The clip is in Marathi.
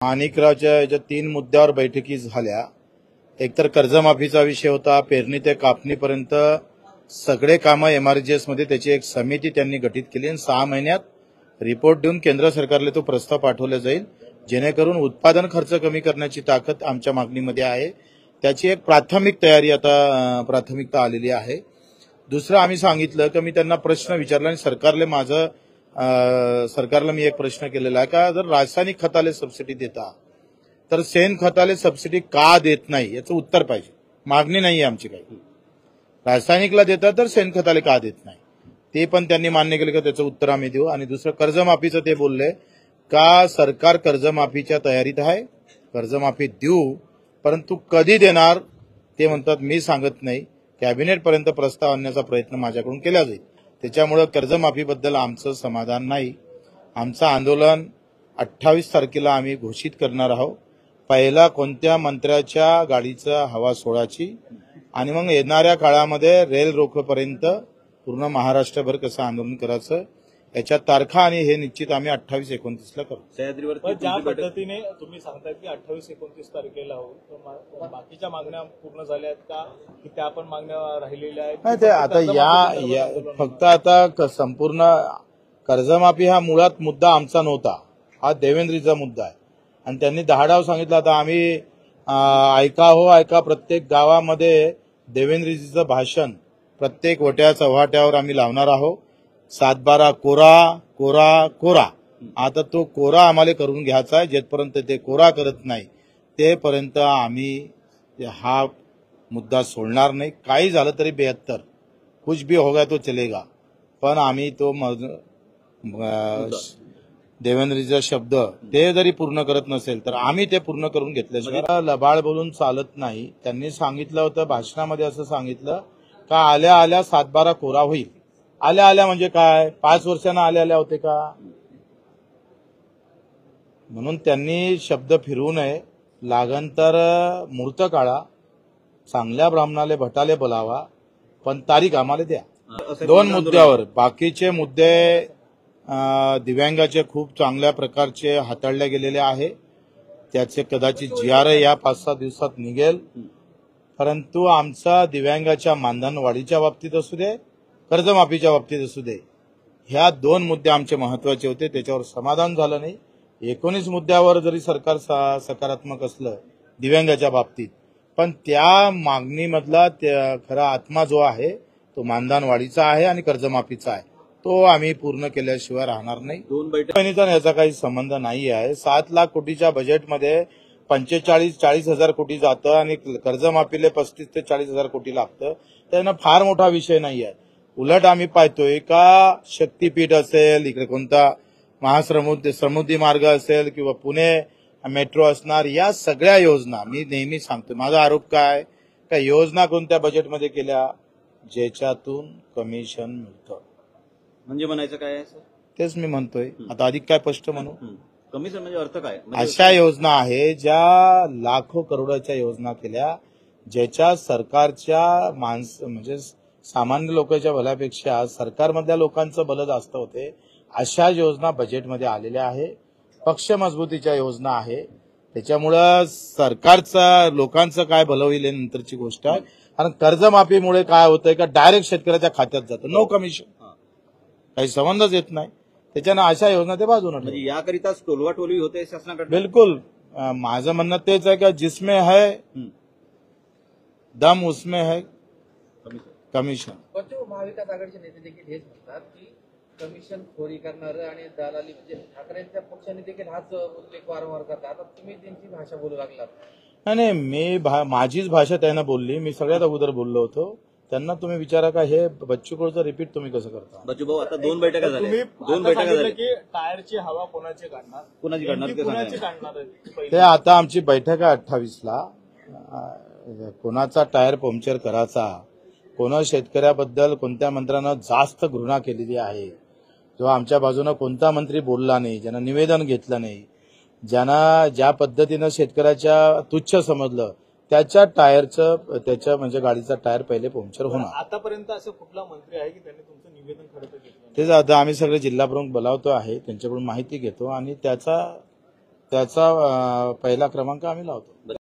माणिकरावच्या याच्या 3 मुद्द्यावर बैठकी झाल्या। एकतर कर्जमाफीचा विषय होता, पेरणी ते कापणीपर्यंत सगळे कामं एमआरजीएस मध्ये त्याची एक समिती त्यांनी गठीत केली आणि 6 महिन्यात रिपोर्ट देऊन केंद्र सरकारला तो प्रस्ताव पाठवला जाईल, जेणेकरून उत्पादन खर्च कमी करण्याची ताकद आमच्या मागणीमध्ये आहे। त्याची एक प्राथमिक तयारी आता प्राथमिकता आलेली आहे। दुसरं आम्ही सांगितलं की मी त्यांना प्रश्न विचारला आणि सरकारला मी एक प्रश्न केलेला आहे का जर रासायनिक खताले सबसिडी देता तर शेण खताले सबसिडी का देत नाही याचं उत्तर पाहिजे। मागणी नाही आहे आमची काही, रासायनिकला देता तर शेण खताले का देत नाही ते पण त्यांनी मान्य केलं की त्याचं उत्तर आम्ही देऊ। आणि दुसरं कर्जमाफीचं ते बोलले का सरकार कर्जमाफीच्या तयारीत आहे, कर्जमाफी देऊ, परंतु कधी देणार ते म्हणतात मी सांगत नाही, कॅबिनेट पर्यंत प्रस्ताव आणण्याचा प्रयत्न माझ्याकडून केला जाईल। त्याच्यामुळे कर्जमाफीबद्दल आमचं समाधान नाही। आमचं आंदोलन 28 तारखेला आम्ही घोषित करणार आहोत। पहिला कोणत्या मंत्र्याच्या गाडीचा हवा सोडायची आणि मग येणाऱ्या काळामध्ये रेल रोकोपर्यंत पूर्ण महाराष्ट्रभर कसं आंदोलन करायचं याच्या तारखा आणि हे निश्चित आम्ही 28-29 ला करू। सह्याद्रीवर ज्या पद्धतीने तुम्ही सांगताय की 28-29 तारखेला होईल, तर बाकीच्या मागण्या पूर्ण झाल्या आहेत का की त्या पण मागण्या राहिलेल्या आहेत? ते आता फक्त आता संपूर्ण कर्जमाफी हा मुळात मुद्दा आमचा नव्हता, हा देवेंद्रजीचा मुद्दा आहे आणि त्यांनी 10 डाव सांगितलं। आता आम्ही ऐका प्रत्येक गावामध्ये देवेंद्रजीचं भाषण प्रत्येक वट्या चव्हाट्यावर आम्ही लावणार आहोत। 7-12 कोरा कोरा कोरा, आता तो कोरा आम्हाला करून घ्यायचा आहे। जेपर्यंत ते कोरा करत नाही तेपर्यंत आम्ही हा मुद्दा सोडणार नाही। काही झालं तरी 72 कुछ भी होगा तो चलेगा, पण आम्ही तो देवेंद्रजीचा शब्द ते जरी पूर्ण करत नसेल तर आम्ही ते पूर्ण करून घेतल्याशिवाय लबाड बोलून चालत नाही। त्यांनी सांगितलं होतं भाषणामध्ये, असं सांगितलं का आल्या आल्या 7-12 कोरा होईल। आल्या आल्या म्हणजे काय, 5 वर्षांना आल्या होते का? म्हणून त्यांनी शब्द फिरवू नये। लागन तर मुहूर्त काढा, चांगल्या ब्राह्मणाले भटाले बोलावा, पण तारीख आम्हाला द्या। 2 मुद्द्यावर, बाकीचे मुद्दे दिव्यांगाचे खूप चांगल्या प्रकारचे हाताळले गेलेले आहे। त्याचे कदाचित GR या 5-6 दिवसात निघेल, परंतु आमचा दिव्यांगाच्या मानधन वाढीच्या बाबतीत असू दे, कर्जमाफीच्या बाबतीत असू दे, ह्या 2 मुद्दे आमचे महत्वाचे होते, त्याच्यावर समाधान झालं नाही। 19 मुद्द्यावर जरी सरकार सकारात्मक असलं दिव्यांगाच्या बाबतीत, पण त्या मागणीमधला खरा आत्मा जो आहे तो मानधन वाढीचा आहे आणि कर्जमाफीचा आहे, तो आम्ही पूर्ण केल्याशिवाय राहणार नाही। 2 बैठका याचा काही संबंध नाही आहे। 7 लाख कोटीच्या बजेटमध्ये 45-40 हजार कोटी जातं आणि कर्जमाफीला 35 ते 40 हजार कोटी लागतं, त्यानं फार मोठा विषय नाही आहे। उलट आम्ही पाहतोय का शक्तीपीठ असेल, इकडे कोणता समुद्री मार्ग असेल किंवा पुणे मेट्रो असणार, या सगळ्या योजना मी नेहमी सांगतो, माझा आरोप काय का योजना कोणत्या बजेटमध्ये केल्या ज्याच्यातून कमिशन मिळतं, म्हणजे म्हणायचं काय आहे सर? तेच मी म्हणतोय। आता अधिक काय स्पष्ट म्हणू? कमिशन म्हणजे अर्थ काय? अशा योजना आहे ज्या लाखो करोडाच्या योजना केल्या, ज्याच्या सरकारच्या म्हणजे सामान्य लोकांच्या भल्यापेक्षा सरकारमधल्या लोकांचं भलं जास्त होते, अशा योजना बजेटमध्ये आलेल्या आहे। पक्ष मजबूतीच्या योजना आहे, त्याच्यामुळं सरकारचं लोकांचं काय भलं होईल हे नंतरची गोष्ट आहे। आणि कर्जमाफीमुळे काय होतंय का डायरेक्ट शेतकऱ्याच्या खात्यात जातं, नो कमिशन, काही संबंधच येत नाही, त्याच्यानं अशा योजना ते बाजूने म्हणजे याकरिता टोलवाटोलवी होते शासनाकडे। बिलकुल, माझं म्हणणं तेच आहे का जिसमें है दम उसमें है कमिशन। महाविकास आघाडीचे नेते देखील हेच म्हणतात की कमिशन खोरी करणार आणि दलाली, म्हणजे ठाकरेंच्या पक्षाने देखील हाच उल्लेख वारंवार करतात। आता तुम्ही त्यांची भाषा बोलू लागलात? नाही, मी माझीच भाषा त्यांना बोलली, मी सगळ्यात अगोदर बोललो होतो। त्यांना तुम्ही विचारा का हे बच्चू कडूचं रिपीट तुम्ही कसं करता? बच्चू भाऊ, आता 2 बैठका झाल्या, तुम्ही 2 बैठका झाल्या की टायरची हवा कोणाची काढणार, कोणाची काढणार ते आता आमची बैठक आहे 28ला। कोणाचा टायर पंक्चर करायचा, कोणा शेतकऱ्याबद्दल कोणत्या मंत्र्यानं जास्त घृणा केलेली आहे, जो आमच्या बाजूने कोणता मंत्री बोलला नाही, ज्यानं निवेदन घेतलं नाही, ज्यांना ज्या पद्धतीनं शेतकऱ्याच्या तुच्छ समजलं, त्याच्या म्हणजे गाडीचा टायर पहिले पंक्चर होणार। आतापर्यंत असं कुठला मंत्री आहे की त्यांनी तुमचं निवेदन खरं तर घेतलं? तेच आता आम्ही सगळे जिल्हा प्रमुख बोलावतो आहे, त्यांच्याकडून माहिती घेतो आणि त्याचा त्याचा पहिला क्रमांक आम्ही लावतो.